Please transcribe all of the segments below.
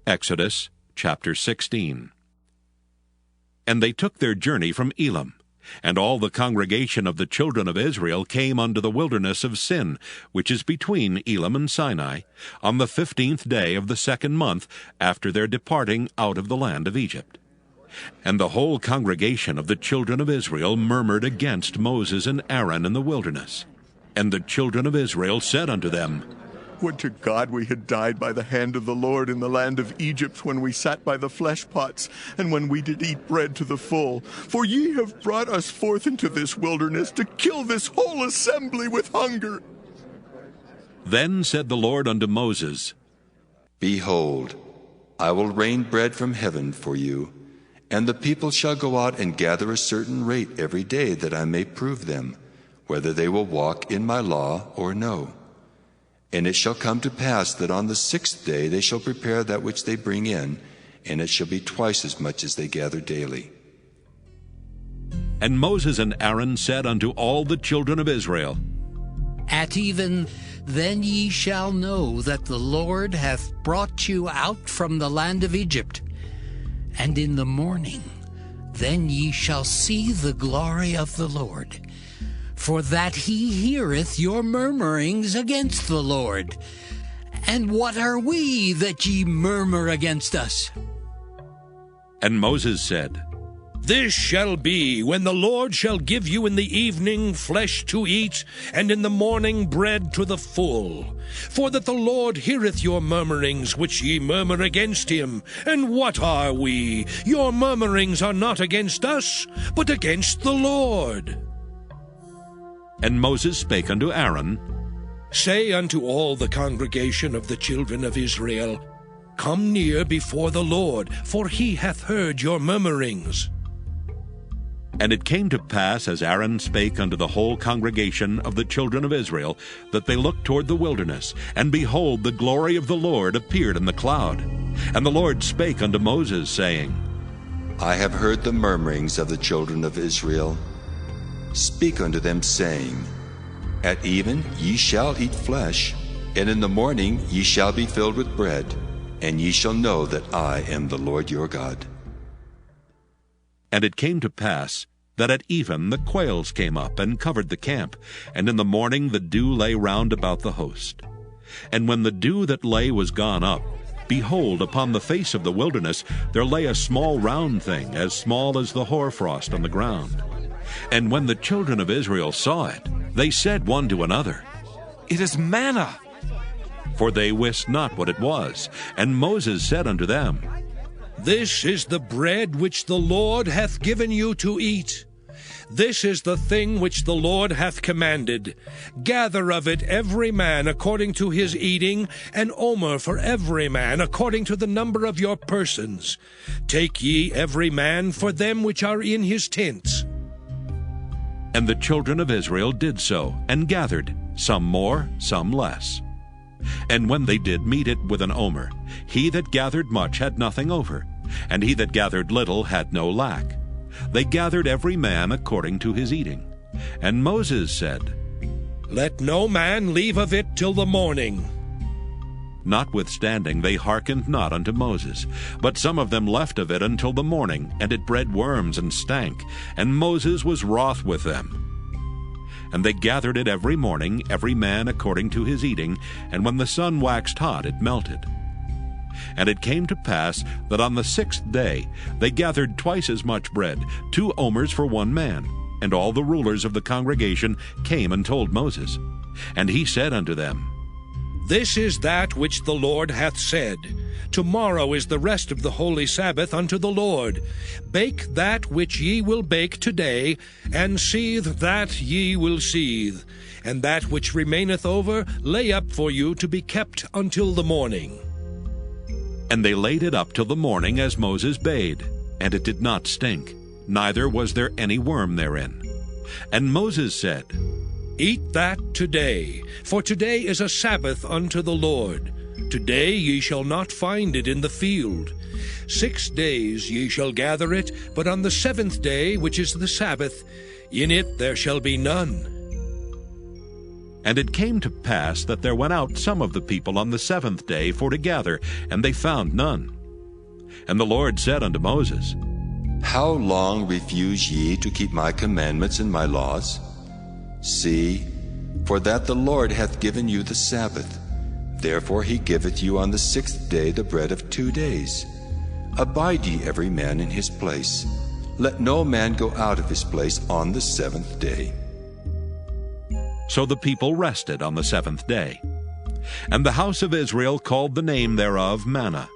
Exodus chapter 16. And they took their journey from Elim, and all the congregation of the children of Israel came unto the wilderness of Sin, which is between Elim and Sinai, on the 15th day of the 2nd month after their departing out of the land of Egypt. And the whole congregation of the children of Israel murmured against Moses and Aaron in the wilderness. And the children of Israel said unto them, Would to God we had died by the hand of the Lord in the land of Egypt, when we sat by the flesh pots, and when we did eat bread to the full. For ye have brought us forth into this wilderness to kill this whole assembly with hunger. Then said the Lord unto Moses, Behold, I will rain bread from heaven for you, and the people shall go out and gather a certain rate every day, that I may prove them, whether they will walk in my law or no. And it shall come to pass that on the 6th day they shall prepare that which they bring in, and it shall be twice as much as they gather daily. And Moses and Aaron said unto all the children of Israel, At even then ye shall know that the Lord hath brought you out from the land of Egypt. And in the morning then ye shall see the glory of the Lord, for that he heareth your murmurings against the Lord. And what are we that ye murmur against us? And Moses said, This shall be when the Lord shall give you in the evening flesh to eat, and in the morning bread to the full. For that the Lord heareth your murmurings which ye murmur against him. And what are we? Your murmurings are not against us, but against the Lord. And Moses spake unto Aaron, Say unto all the congregation of the children of Israel, Come near before the Lord, for he hath heard your murmurings. And it came to pass, as Aaron spake unto the whole congregation of the children of Israel, that they looked toward the wilderness, and behold, the glory of the Lord appeared in the cloud. And the Lord spake unto Moses, saying, I have heard the murmurings of the children of Israel. Speak unto them, saying, At even ye shall eat flesh, and in the morning ye shall be filled with bread, and ye shall know that I am the Lord your God. And it came to pass that at even the quails came up and covered the camp, and in the morning the dew lay round about the host. And when the dew that lay was gone up, behold, upon the face of the wilderness there lay a small round thing, as small as the hoarfrost on the ground. And when the children of Israel saw it, they said one to another, It is manna. For they wist not what it was. And Moses said unto them, This is the bread which the Lord hath given you to eat. This is the thing which the Lord hath commanded. Gather of it every man according to his eating, an omer for every man according to the number of your persons. Take ye every man for them which are in his tents. And the children of Israel did so, and gathered, some more, some less. And when they did meet it with an omer, he that gathered much had nothing over, and he that gathered little had no lack. They gathered every man according to his eating. And Moses said, Let no man leave of it till the morning. Notwithstanding they hearkened not unto Moses, but some of them left of it until the morning, and it bred worms and stank, and Moses was wroth with them. And they gathered it every morning, every man according to his eating, and when the sun waxed hot, it melted. And it came to pass that on the 6th day they gathered twice as much bread, 2 omers for one man. And all the rulers of the congregation came and told Moses. And he said unto them, This is that which the Lord hath said. Tomorrow is the rest of the holy Sabbath unto the Lord. Bake that which ye will bake today, and seethe that ye will seethe. And that which remaineth over lay up for you to be kept until the morning. And they laid it up till the morning as Moses bade, and it did not stink, neither was there any worm therein. And Moses said, Eat that today, for today is a Sabbath unto the Lord. Today ye shall not find it in the field. 6 days ye shall gather it, but on the 7th day, which is the Sabbath, in it there shall be none. And it came to pass that there went out some of the people on the 7th day for to gather, and they found none. And the Lord said unto Moses, How long refuse ye to keep my commandments and my laws? See, for that the Lord hath given you the Sabbath. Therefore he giveth you on the 6th day the bread of 2 days. Abide ye every man in his place. Let no man go out of his place on the 7th day. So the people rested on the 7th day. And the house of Israel called the name thereof manna.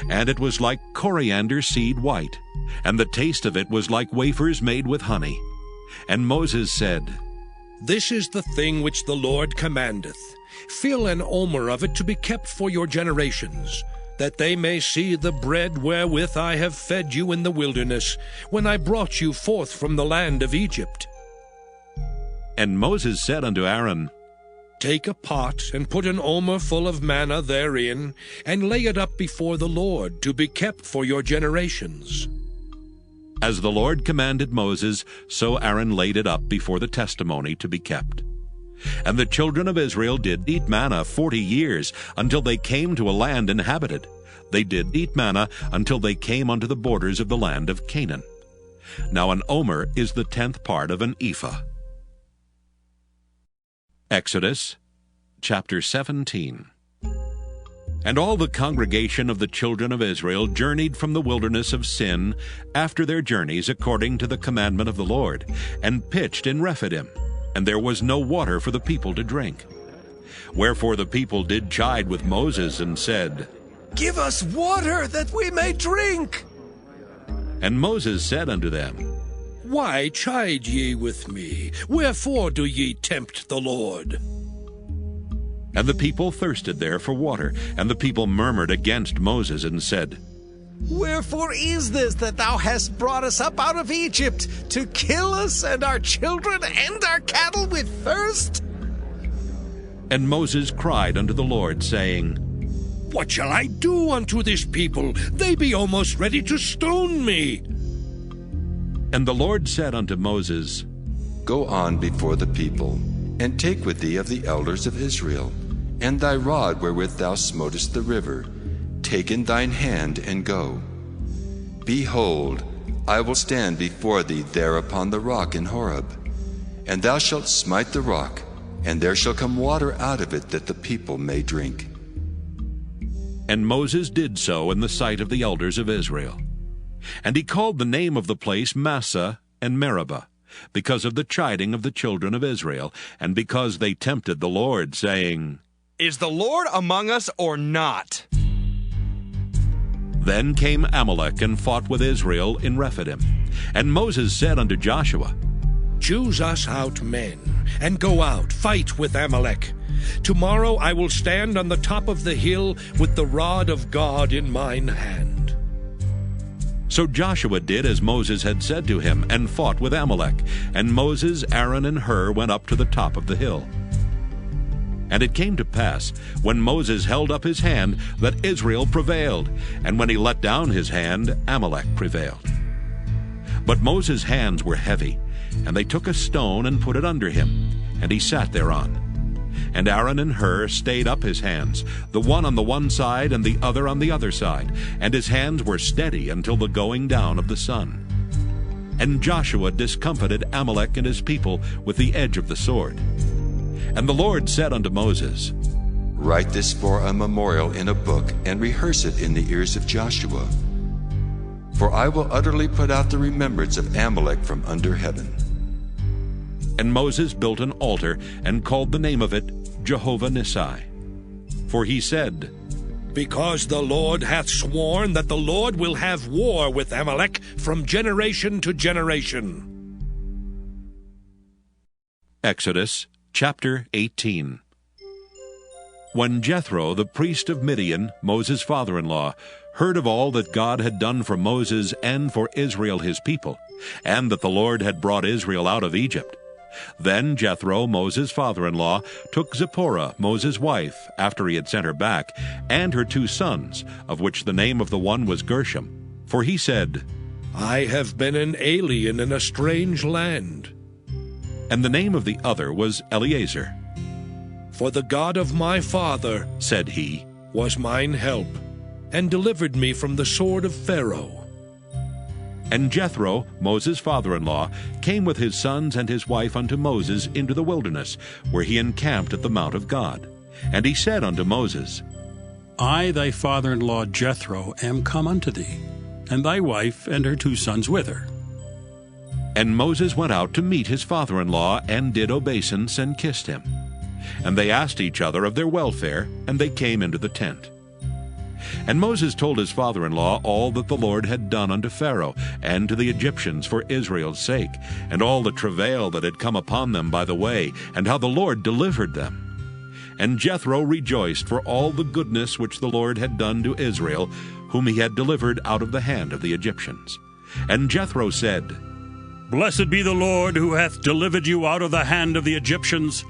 And it was like coriander seed white, and the taste of it was like wafers made with honey. And Moses said, This is the thing which the Lord commandeth. Fill an omer of it to be kept for your generations, that they may see the bread wherewith I have fed you in the wilderness, when I brought you forth from the land of Egypt. And Moses said unto Aaron, Take a pot, and put an omer full of manna therein, and lay it up before the Lord, to be kept for your generations. As the Lord commanded Moses, so Aaron laid it up before the testimony to be kept. And the children of Israel did eat manna 40 years, until they came to a land inhabited. They did eat manna until they came unto the borders of the land of Canaan. Now an omer is the 10th part of an ephah. Exodus chapter 17. And all the congregation of the children of Israel journeyed from the wilderness of Sin after their journeys according to the commandment of the Lord, and pitched in Rephidim, and there was no water for the people to drink. Wherefore the people did chide with Moses, and said, Give us water that we may drink. And Moses said unto them, Why chide ye with me? Wherefore do ye tempt the Lord? And the people thirsted there for water, and the people murmured against Moses, and said, Wherefore is this that thou hast brought us up out of Egypt, to kill us and our children and our cattle with thirst? And Moses cried unto the Lord, saying, What shall I do unto this people? They be almost ready to stone me. And the Lord said unto Moses, Go on before the people, and take with thee of the elders of Israel, and thy rod wherewith thou smotest the river. Take in thine hand, and go. Behold, I will stand before thee there upon the rock in Horeb. And thou shalt smite the rock, and there shall come water out of it, that the people may drink. And Moses did so in the sight of the elders of Israel. And he called the name of the place Massah and Meribah, because of the chiding of the children of Israel, and because they tempted the Lord, saying, Is the Lord among us or not? Then came Amalek and fought with Israel in Rephidim. And Moses said unto Joshua, Choose us out men, and go out, fight with Amalek. Tomorrow I will stand on the top of the hill with the rod of God in mine hand. So Joshua did as Moses had said to him, and fought with Amalek. And Moses, Aaron, and Hur went up to the top of the hill. And it came to pass, when Moses held up his hand, that Israel prevailed, and when he let down his hand, Amalek prevailed. But Moses' hands were heavy, and they took a stone and put it under him, and he sat thereon. And Aaron and Hur stayed up his hands, the one on the one side and the other on the other side, and his hands were steady until the going down of the sun. And Joshua discomfited Amalek and his people with the edge of the sword. And the Lord said unto Moses, Write this for a memorial in a book, and rehearse it in the ears of Joshua. For I will utterly put out the remembrance of Amalek from under heaven. And Moses built an altar, and called the name of it Jehovah Nissi. For he said, Because the Lord hath sworn that the Lord will have war with Amalek from generation to generation. Exodus chapter 18. When Jethro, the priest of Midian, Moses' father-in-law, heard of all that God had done for Moses and for Israel his people, and that the Lord had brought Israel out of Egypt, then Jethro, Moses' father-in-law, took Zipporah, Moses' wife, after he had sent her back, and her 2 sons, of which the name of the one was Gershom. For he said, I have been an alien in a strange land. And the name of the other was Eleazar. For the God of my father, said he, was mine help, and delivered me from the sword of Pharaoh. And Jethro, Moses' father-in-law, came with his sons and his wife unto Moses into the wilderness, where he encamped at the mount of God. And he said unto Moses, I, thy father-in-law Jethro, am come unto thee, and thy wife and her 2 sons with her. And Moses went out to meet his father-in-law, and did obeisance, and kissed him. And they asked each other of their welfare, and they came into the tent. And Moses told his father-in-law all that the Lord had done unto Pharaoh and to the Egyptians for Israel's sake, and all the travail that had come upon them by the way, and how the Lord delivered them. And Jethro rejoiced for all the goodness which the Lord had done to Israel, whom he had delivered out of the hand of the Egyptians. And Jethro said, Blessed be the Lord, who hath delivered you out of the hand of the Egyptians,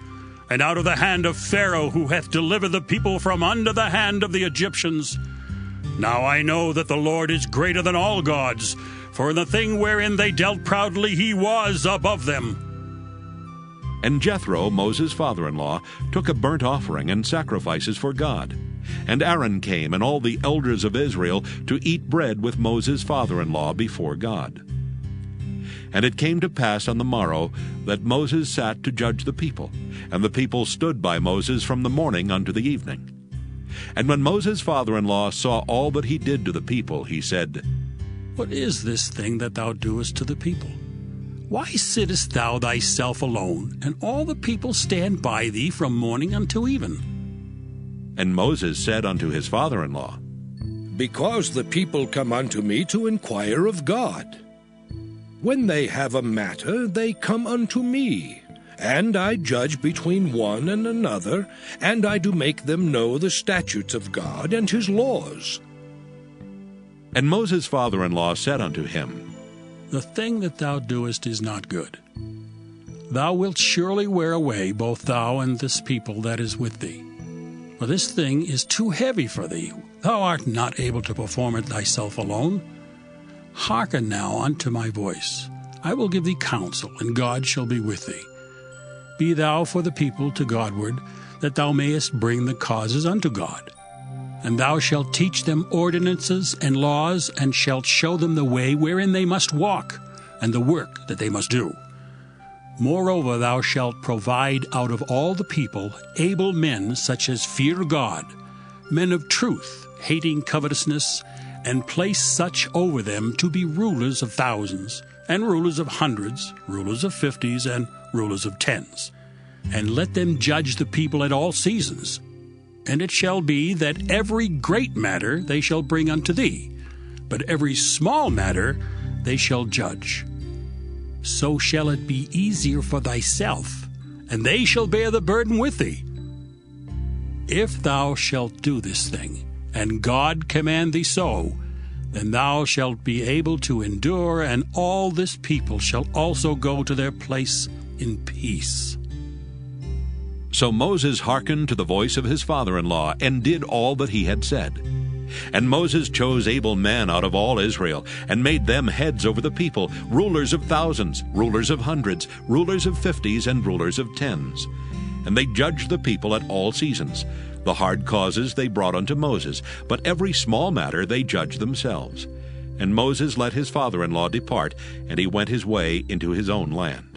and out of the hand of Pharaoh, who hath delivered the people from under the hand of the Egyptians. Now I know that the Lord is greater than all gods, for in the thing wherein they dealt proudly he was above them. And Jethro, Moses' father-in-law, took a burnt offering and sacrifices for God. And Aaron came, and all the elders of Israel, to eat bread with Moses' father-in-law before God. And it came to pass on the morrow that Moses sat to judge the people, and the people stood by Moses from the morning unto the evening. And when Moses' father-in-law saw all that he did to the people, he said, What is this thing that thou doest to the people? Why sittest thou thyself alone, and all the people stand by thee from morning until even? And Moses said unto his father-in-law, Because the people come unto me to inquire of God. When they have a matter, they come unto me, and I judge between one and another, and I do make them know the statutes of God and his laws. And Moses' father-in-law said unto him, The thing that thou doest is not good. Thou wilt surely wear away both thou and this people that is with thee. For this thing is too heavy for thee. Thou art not able to perform it thyself alone. Hearken now unto my voice. I will give thee counsel, and God shall be with thee. Be thou for the people to Godward, that thou mayest bring the causes unto God. And thou shalt teach them ordinances and laws, and shalt show them the way wherein they must walk, and the work that they must do. Moreover, thou shalt provide out of all the people able men such as fear God, men of truth, hating covetousness, and place such over them to be rulers of thousands, and rulers of hundreds, rulers of 50s, and rulers of 10s. And let them judge the people at all seasons. And it shall be that every great matter they shall bring unto thee, but every small matter they shall judge. So shall it be easier for thyself, and they shall bear the burden with thee. If thou shalt do this thing, and God command thee so, then thou shalt be able to endure, and all this people shall also go to their place in peace. So Moses hearkened to the voice of his father-in-law, and did all that he had said. And Moses chose able men out of all Israel, and made them heads over the people, rulers of thousands, rulers of hundreds, rulers of 50s, and rulers of 10s. And they judged the people at all seasons. The hard causes they brought unto Moses, but every small matter they judged themselves. And Moses let his father-in-law depart, and he went his way into his own land.